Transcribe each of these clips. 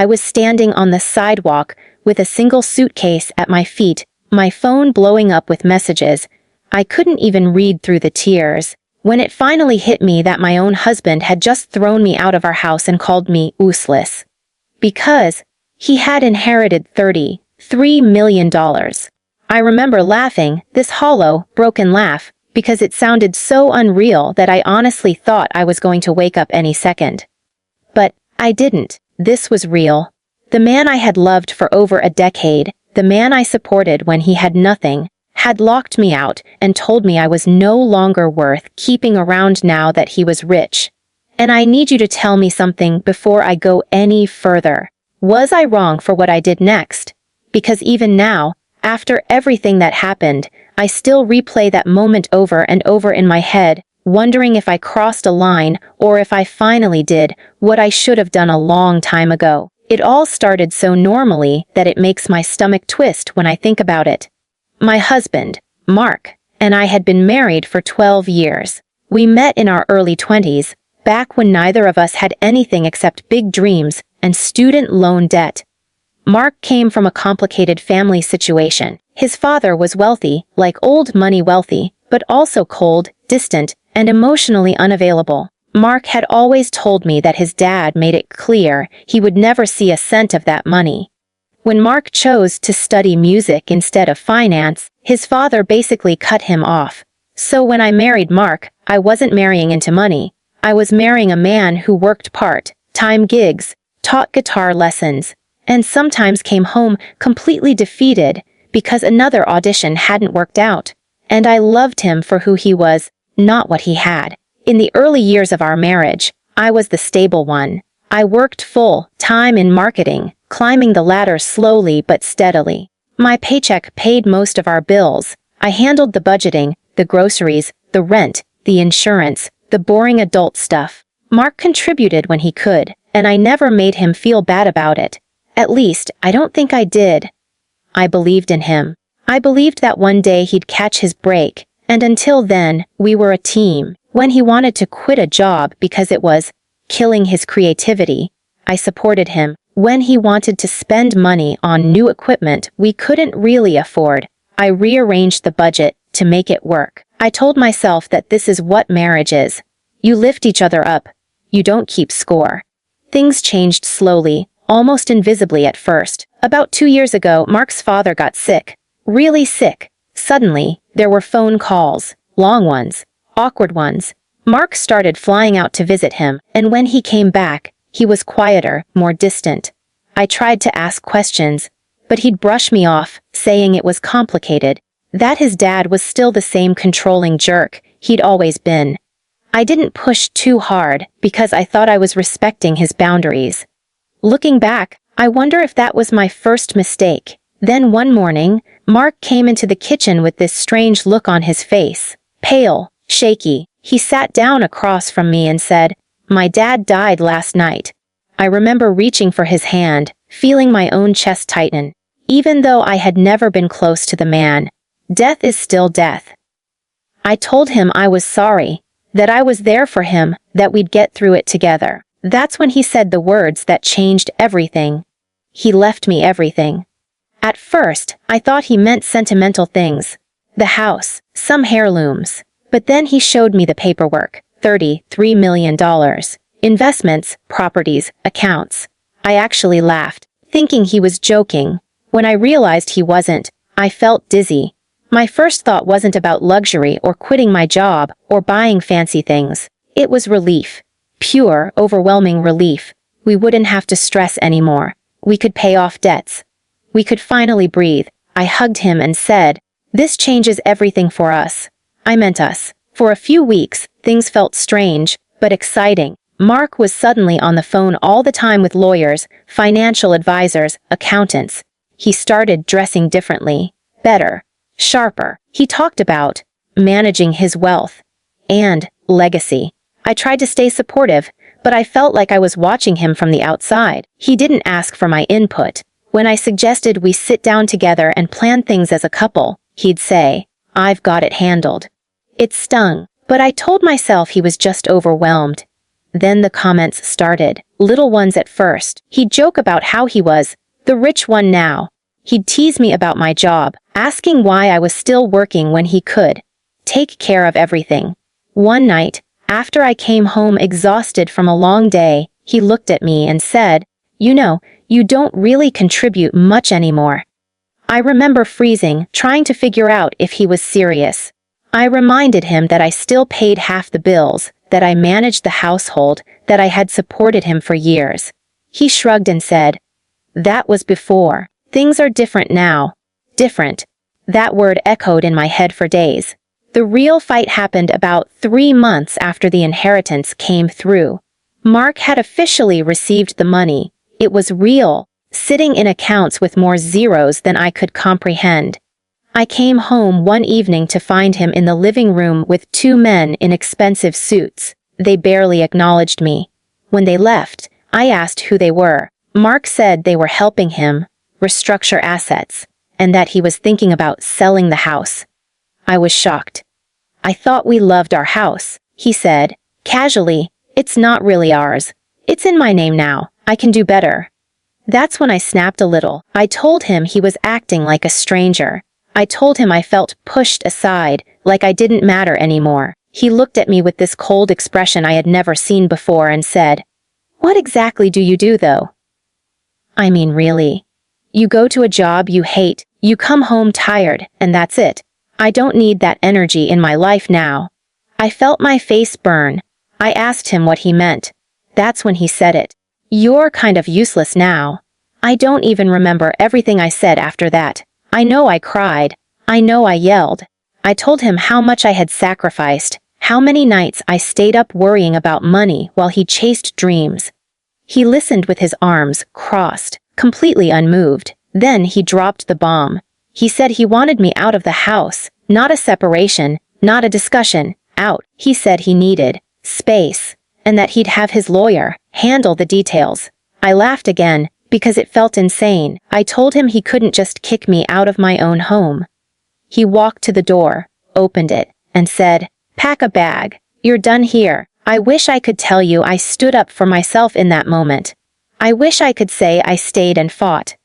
I was standing on the sidewalk with a single suitcase at my feet, my phone blowing up with messages. I couldn't even read through the tears. When it finally hit me that my own husband had just thrown me out of our house and called me useless. Because he had inherited $33 million. I remember laughing, this hollow, broken laugh, because it sounded so unreal that I honestly thought I was going to wake up any second. But I didn't. This was real. The man I had loved for over a decade, the man I supported when he had nothing, had locked me out and told me I was no longer worth keeping around now that he was rich. And I need you to tell me something before I go any further. Was I wrong for what I did next? Because even now, after everything that happened, I still replay that moment over and over in my head, wondering if I crossed a line or if I finally did what I should have done a long time ago. It all started so normally that it makes my stomach twist when I think about it. My husband, Mark, and I had been married for 12 years. We met in our early 20s, back when neither of us had anything except big dreams and student loan debt. Mark came from a complicated family situation. His father was wealthy, like old money wealthy, but also cold, distant, and emotionally unavailable. Mark had always told me that his dad made it clear he would never see a cent of that money. When Mark chose to study music instead of finance, his father basically cut him off. So when I married Mark, I wasn't marrying into money. I was marrying a man who worked part-time gigs, taught guitar lessons, and sometimes came home completely defeated because another audition hadn't worked out. And I loved him for who he was, not what he had. In the early years of our marriage, I was the stable one. I worked full-time in marketing, climbing the ladder slowly but steadily. My paycheck paid most of our bills. I handled the budgeting, the groceries, the rent, the insurance, the boring adult stuff. Mark contributed when he could, and I never made him feel bad about it. At least, I don't think I did. I believed in him. I believed that one day he'd catch his break, and until then, we were a team. When he wanted to quit a job because it was killing his creativity, I supported him. When he wanted to spend money on new equipment we couldn't really afford, I rearranged the budget to make it work. I told myself that this is what marriage is. You lift each other up. You don't keep score. Things changed slowly, almost invisibly at first. About 2 years ago, Mark's father got sick. Really sick. Suddenly, there were phone calls. Long ones. Awkward ones. Mark started flying out to visit him, and when he came back, he was quieter, more distant. I tried to ask questions, but he'd brush me off, saying it was complicated, that his dad was still the same controlling jerk he'd always been. I didn't push too hard because I thought I was respecting his boundaries. Looking back, I wonder if that was my first mistake. Then one morning, Mark came into the kitchen with this strange look on his face. Pale, shaky, he sat down across from me and said, "My dad died last night." I remember reaching for his hand, feeling my own chest tighten. Even though I had never been close to the man, death is still death. I told him I was sorry, that I was there for him, that we'd get through it together. That's when he said the words that changed everything. He left me everything. At first, I thought he meant sentimental things. The house, some heirlooms. But then he showed me the paperwork. $33 million. Investments, properties, accounts. I actually laughed, thinking he was joking. When I realized he wasn't, I felt dizzy. My first thought wasn't about luxury or quitting my job or buying fancy things. It was relief. Pure, overwhelming relief. We wouldn't have to stress anymore. We could pay off debts. We could finally breathe. I hugged him and said, "This changes everything for us." I meant us. For a few weeks, things felt strange, but exciting. Mark was suddenly on the phone all the time with lawyers, financial advisors, accountants. He started dressing differently, better, sharper. He talked about managing his wealth and legacy. I tried to stay supportive, but I felt like I was watching him from the outside. He didn't ask for my input. When I suggested we sit down together and plan things as a couple, he'd say, "I've got it handled." It stung, but I told myself he was just overwhelmed. Then the comments started, little ones at first. He'd joke about how he was the rich one now. He'd tease me about my job, asking why I was still working when he could take care of everything. One night, after I came home exhausted from a long day, he looked at me and said, "You know, you don't really contribute much anymore." I remember freezing, trying to figure out if he was serious. I reminded him that I still paid half the bills, that I managed the household, that I had supported him for years. He shrugged and said, "That was before. Things are different now." Different. That word echoed in my head for days. The real fight happened about 3 months after the inheritance came through. Mark had officially received the money. It was real, sitting in accounts with more zeros than I could comprehend. I came home one evening to find him in the living room with 2 men in expensive suits. They barely acknowledged me. When they left, I asked who they were. Mark said they were helping him restructure assets, and that he was thinking about selling the house. I was shocked. "I thought we loved our house," he said, casually. "It's not really ours. It's in my name now. I can do better." That's when I snapped a little. I told him he was acting like a stranger. I told him I felt pushed aside, like I didn't matter anymore. He looked at me with this cold expression I had never seen before and said, "What exactly do you do, though?" "I mean, really. You go to a job you hate, you come home tired, and that's it. I don't need that energy in my life now." I felt my face burn. I asked him what he meant. That's when he said it. "You're kind of useless now." I don't even remember everything I said after that. I know I cried. I know I yelled. I told him how much I had sacrificed, how many nights I stayed up worrying about money while he chased dreams. He listened with his arms crossed, completely unmoved. Then he dropped the bomb. He said he wanted me out of the house, not a separation, not a discussion, out. He said he needed space, and that he'd have his lawyer handle the details. I laughed again, because it felt insane. I told him he couldn't just kick me out of my own home. He walked to the door, opened it, and said, "Pack a bag. You're done here." I wish I could tell you I stood up for myself in that moment. I wish I could say I stayed and fought.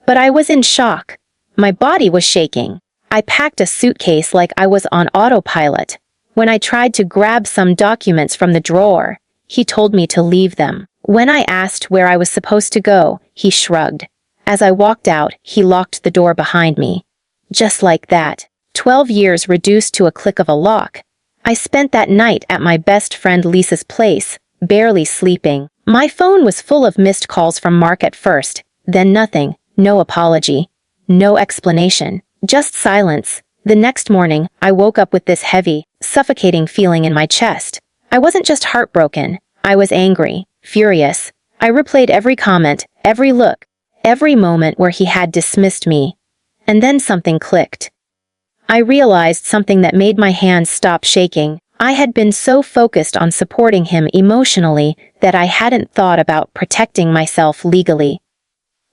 But I was in shock. My body was shaking. I packed a suitcase like I was on autopilot. When I tried to grab some documents from the drawer, he told me to leave them. When I asked where I was supposed to go, he shrugged. As I walked out, he locked the door behind me. Just like that. 12 years reduced to a click of a lock. I spent that night at my best friend Lisa's place, barely sleeping. My phone was full of missed calls from Mark at first, then nothing, no apology, no explanation, just silence. The next morning, I woke up with this heavy, suffocating feeling in my chest. I wasn't just heartbroken, I was angry, furious. I replayed every comment, every look, every moment where he had dismissed me. And then something clicked. I realized something that made my hands stop shaking. I had been so focused on supporting him emotionally that I hadn't thought about protecting myself legally.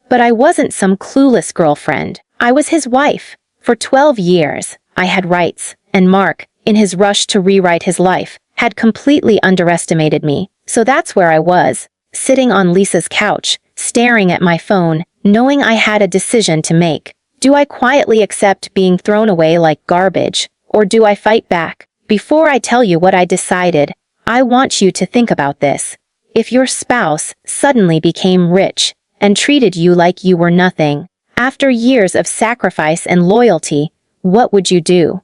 But I wasn't some clueless girlfriend. I was his wife. For 12 years, I had rights, and Mark, in his rush to rewrite his life, had completely underestimated me. So that's where I was, sitting on Lisa's couch, staring at my phone, knowing I had a decision to make. Do I quietly accept being thrown away like garbage, or do I fight back? Before I tell you what I decided, I want you to think about this. If your spouse suddenly became rich and treated you like you were nothing, after years of sacrifice and loyalty, what would you do?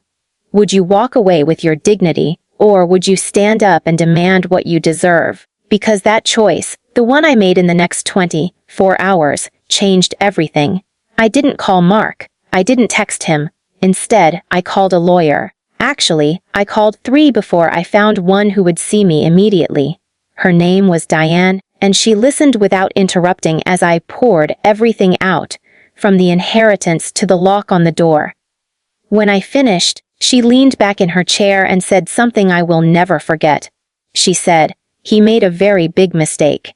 Would you walk away with your dignity, or would you stand up and demand what you deserve? Because that choice, the one I made in the next 24 hours, changed everything. I didn't call Mark. I didn't text him. Instead, I called a lawyer. Actually, I called 3 before I found one who would see me immediately. Her name was Diane, and she listened without interrupting as I poured everything out, from the inheritance to the lock on the door. When I finished, she leaned back in her chair and said something I will never forget. She said, "He made a very big mistake."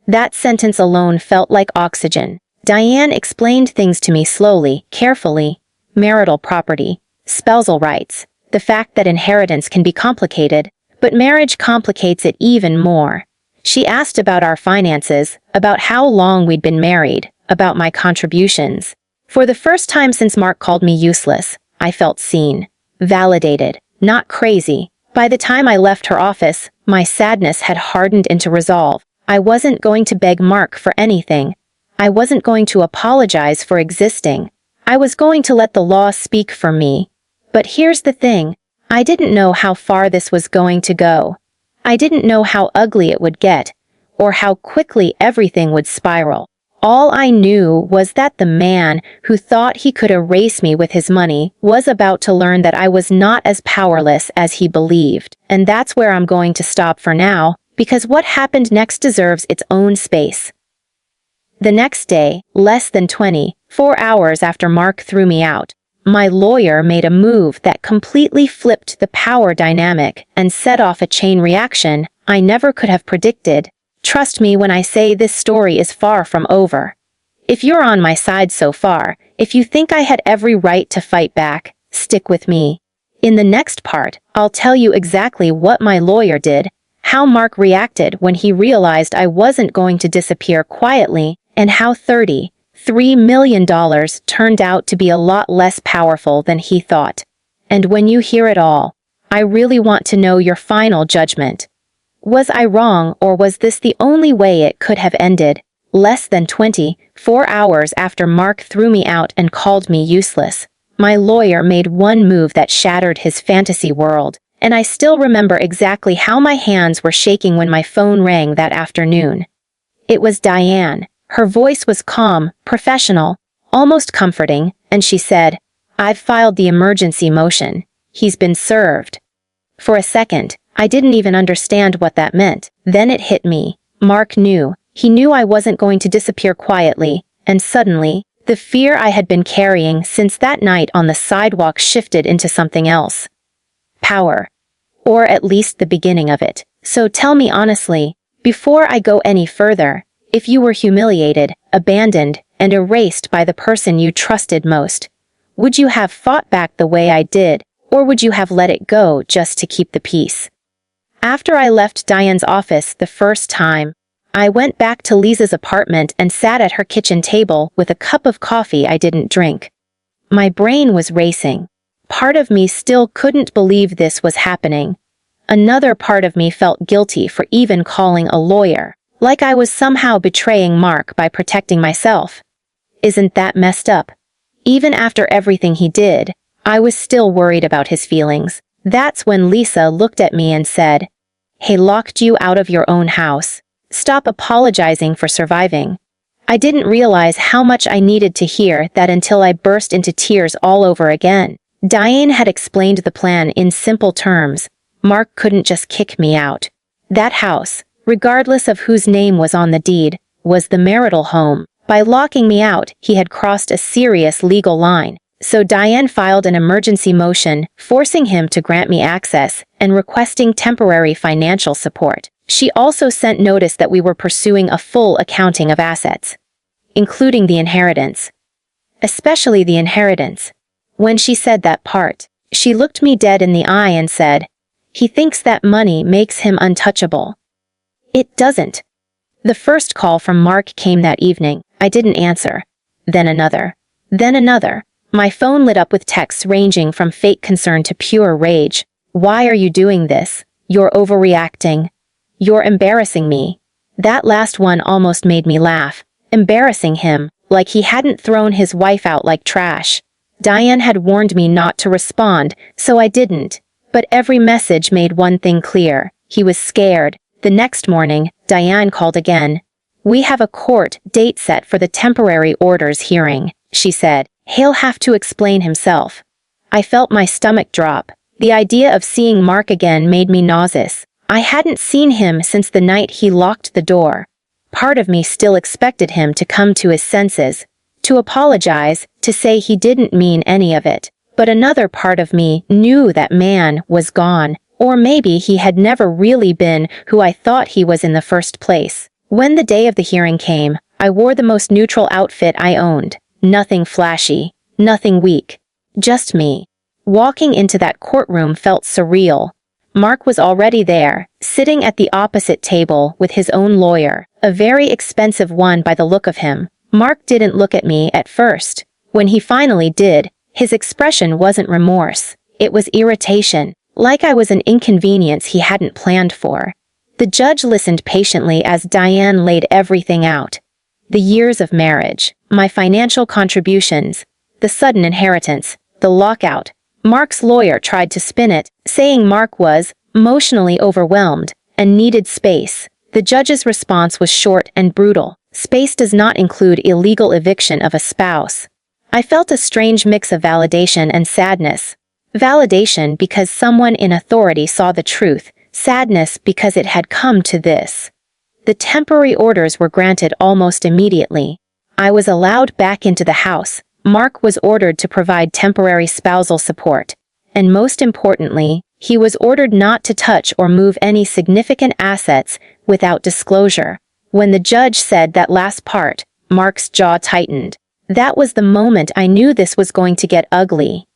That sentence alone felt like oxygen. Diane explained things to me slowly, carefully. Marital property, spousal rights, the fact that inheritance can be complicated, but marriage complicates it even more. She asked about our finances, about how long we'd been married, about my contributions. For the first time since Mark called me useless, I felt seen, validated, not crazy. By the time I left her office, my sadness had hardened into resolve. I wasn't going to beg Mark for anything. I wasn't going to apologize for existing. I was going to let the law speak for me. But here's the thing. I didn't know how far this was going to go. I didn't know how ugly it would get, or how quickly everything would spiral. All I knew was that the man who thought he could erase me with his money was about to learn that I was not as powerless as he believed. And that's where I'm going to stop for now, because what happened next deserves its own space. The next day, less than 24 hours after Mark threw me out, my lawyer made a move that completely flipped the power dynamic and set off a chain reaction I never could have predicted. Trust me when I say this story is far from over. If you're on my side so far, if you think I had every right to fight back, stick with me. In the next part, I'll tell you exactly what my lawyer did, how Mark reacted when he realized I wasn't going to disappear quietly, and how $33 million turned out to be a lot less powerful than he thought. And when you hear it all, I really want to know your final judgment. Was I wrong, or was this the only way it could have ended? Less than 24 hours after Mark threw me out and called me useless, my lawyer made one move that shattered his fantasy world, and I still remember exactly how my hands were shaking when my phone rang that afternoon. It was Diane. Her voice was calm, professional, almost comforting, and she said, "I've filed the emergency motion. He's been served." For a second, I didn't even understand what that meant. Then it hit me. Mark knew. He knew I wasn't going to disappear quietly, and suddenly, the fear I had been carrying since that night on the sidewalk shifted into something else. Power. Or at least the beginning of it. So tell me honestly, before I go any further, if you were humiliated, abandoned, and erased by the person you trusted most, would you have fought back the way I did, or would you have let it go just to keep the peace? After I left Diane's office the first time, I went back to Lisa's apartment and sat at her kitchen table with a cup of coffee I didn't drink. My brain was racing. Part of me still couldn't believe this was happening. Another part of me felt guilty for even calling a lawyer, like I was somehow betraying Mark by protecting myself. Isn't that messed up? Even after everything he did, I was still worried about his feelings. That's when Lisa looked at me and said, "He locked you out of your own house. Stop apologizing for surviving." I didn't realize how much I needed to hear that until I burst into tears all over again. Diane had explained the plan in simple terms. Mark couldn't just kick me out. That house, regardless of whose name was on the deed, was the marital home. By locking me out, he had crossed a serious legal line. So Diane filed an emergency motion, forcing him to grant me access and requesting temporary financial support. She also sent notice that we were pursuing a full accounting of assets, including the inheritance. Especially the inheritance. When she said that part, she looked me dead in the eye and said, "He thinks that money makes him untouchable." It doesn't. The first call from Mark came that evening. I didn't answer. Then another. Then another. My phone lit up with texts ranging from fake concern to pure rage. "Why are you doing this? You're overreacting. You're embarrassing me." That last one almost made me laugh. Embarrassing him, like he hadn't thrown his wife out like trash. Diane had warned me not to respond, so I didn't. But every message made one thing clear. He was scared. The next morning, Diane called again. "We have a court date set for the temporary orders hearing," she said. "He'll have to explain himself." I felt my stomach drop. The idea of seeing Mark again made me nauseous. I hadn't seen him since the night he locked the door. Part of me still expected him to come to his senses, to apologize, to say he didn't mean any of it. But another part of me knew that man was gone, or maybe he had never really been who I thought he was in the first place. When the day of the hearing came, I wore the most neutral outfit I owned. Nothing flashy, nothing weak, just me. Walking into that courtroom felt surreal. Mark was already there, sitting at the opposite table with his own lawyer, a very expensive one by the look of him. Mark didn't look at me at first. When he finally did, his expression wasn't remorse. It was irritation, like I was an inconvenience he hadn't planned for. The judge listened patiently as Diane laid everything out. The years of marriage, my financial contributions, the sudden inheritance, the lockout. Mark's lawyer tried to spin it, saying Mark was emotionally overwhelmed and needed space. The judge's response was short and brutal. Space does not include illegal eviction of a spouse. I felt a strange mix of validation and sadness. Validation because someone in authority saw the truth, sadness because it had come to this. The temporary orders were granted almost immediately. I was allowed back into the house. Mark was ordered to provide temporary spousal support. And most importantly, he was ordered not to touch or move any significant assets without disclosure. When the judge said that last part, Mark's jaw tightened. That was the moment I knew this was going to get ugly.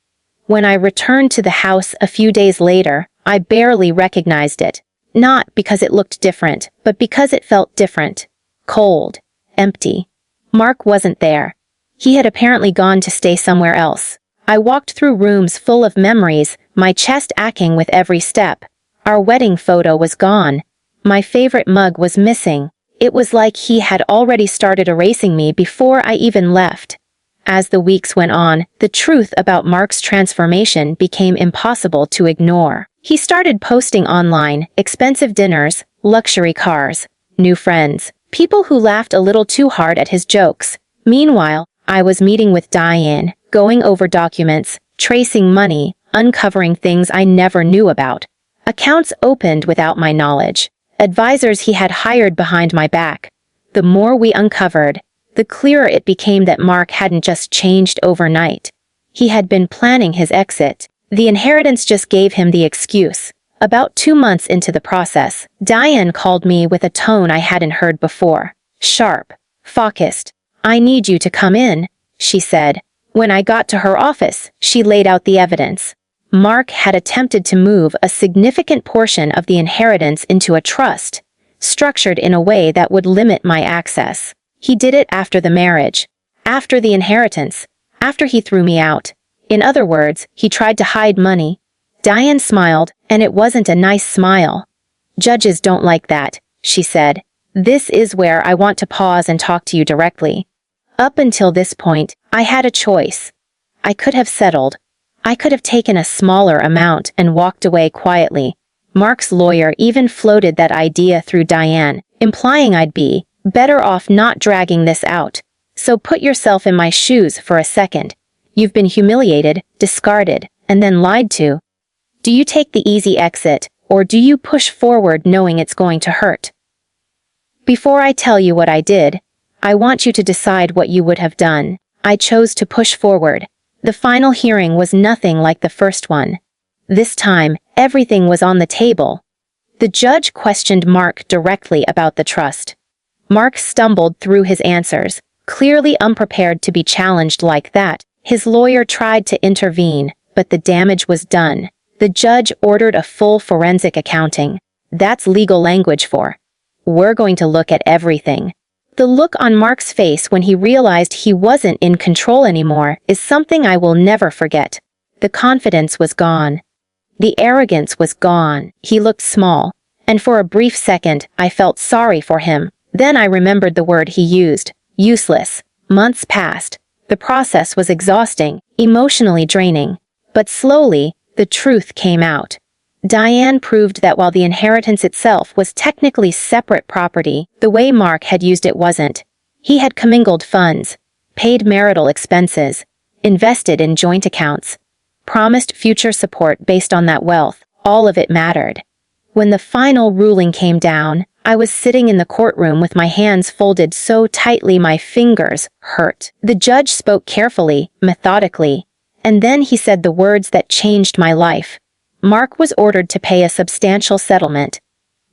When I returned to the house a few days later, I barely recognized it. Not because it looked different, but because it felt different. Cold. Empty. Mark wasn't there. He had apparently gone to stay somewhere else. I walked through rooms full of memories, my chest aching with every step. Our wedding photo was gone. My favorite mug was missing. It was like he had already started erasing me before I even left. As the weeks went on, the truth about Mark's transformation became impossible to ignore. He started posting online, expensive dinners, luxury cars, new friends, people who laughed a little too hard at his jokes. Meanwhile, I was meeting with Diane, going over documents, tracing money, uncovering things I never knew about. Accounts opened without my knowledge. Advisors he had hired behind my back. The more we uncovered, the clearer it became that Mark hadn't just changed overnight. He had been planning his exit. The inheritance just gave him the excuse. About 2 months into the process, Diane called me with a tone I hadn't heard before. Sharp. Focused. "I need you to come in," she said. When I got to her office, she laid out the evidence. Mark had attempted to move a significant portion of the inheritance into a trust, structured in a way that would limit my access. He did it after the marriage, after the inheritance, after he threw me out. In other words, he tried to hide money. Diane smiled, and it wasn't a nice smile. "Judges don't like that," she said. "This is where I want to pause and talk to you directly. Up until this point, I had a choice. I could have settled. I could have taken a smaller amount and walked away quietly. Mark's lawyer even floated that idea through Diane, implying I'd be better off not dragging this out. So put yourself in my shoes for a second. You've been humiliated, discarded, and then lied to. Do you take the easy exit, or do you push forward knowing it's going to hurt? Before I tell you what I did, I want you to decide what you would have done. I chose to push forward. The final hearing was nothing like the first one. This time, everything was on the table. The judge questioned Mark directly about the trust. Mark stumbled through his answers, clearly unprepared to be challenged like that. His lawyer tried to intervene, but the damage was done. The judge ordered a full forensic accounting. That's legal language for, "We're going to look at everything." The look on Mark's face when he realized he wasn't in control anymore is something I will never forget. The confidence was gone. The arrogance was gone. He looked small, and for a brief second, I felt sorry for him. Then I remembered the word he used, useless. Months passed. The process was exhausting, emotionally draining. But slowly, the truth came out. Diane proved that while the inheritance itself was technically separate property, the way Mark had used it wasn't. He had commingled funds, paid marital expenses, invested in joint accounts, promised future support based on that wealth. All of it mattered. When the final ruling came down, I was sitting in the courtroom with my hands folded so tightly my fingers hurt. The judge spoke carefully, methodically, and then he said the words that changed my life. Mark was ordered to pay a substantial settlement.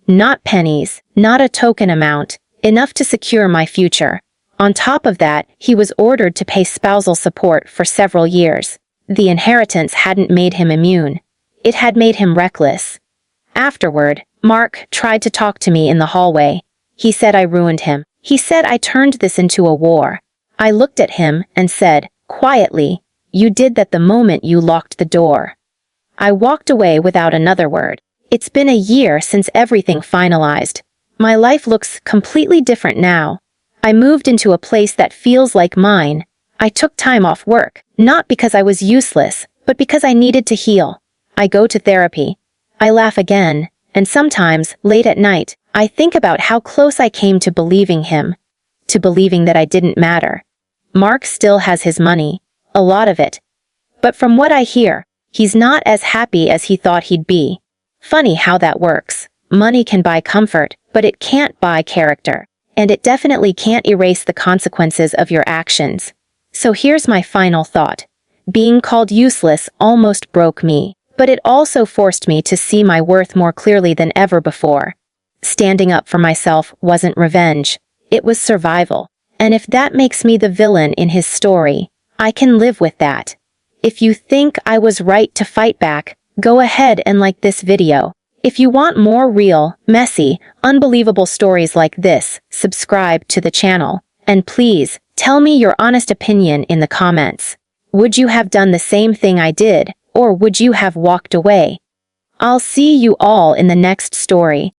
Not pennies, not a token amount, enough to secure my future. On top of that, he was ordered to pay spousal support for several years. The inheritance hadn't made him immune. It had made him reckless. Afterward, Mark tried to talk to me in the hallway. He said I ruined him. He said I turned this into a war. I looked at him and said, quietly, "You did that the moment you locked the door." I walked away without another word. It's been a year since everything finalized. My life looks completely different now. I moved into a place that feels like mine. I took time off work, not because I was useless, but because I needed to heal. I go to therapy. I laugh again, and sometimes, late at night, I think about how close I came to believing him, to believing that I didn't matter. Mark still has his money, a lot of it. But from what I hear, he's not as happy as he thought he'd be. Funny how that works. Money can buy comfort, but it can't buy character. And it definitely can't erase the consequences of your actions. So here's my final thought. Being called useless almost broke me, but it also forced me to see my worth more clearly than ever before. Standing up for myself wasn't revenge. It was survival. And if that makes me the villain in his story, I can live with that. If you think I was right to fight back, go ahead and like this video. If you want more real, messy, unbelievable stories like this, subscribe to the channel. And please, tell me your honest opinion in the comments. Would you have done the same thing I did, or would you have walked away? I'll see you all in the next story.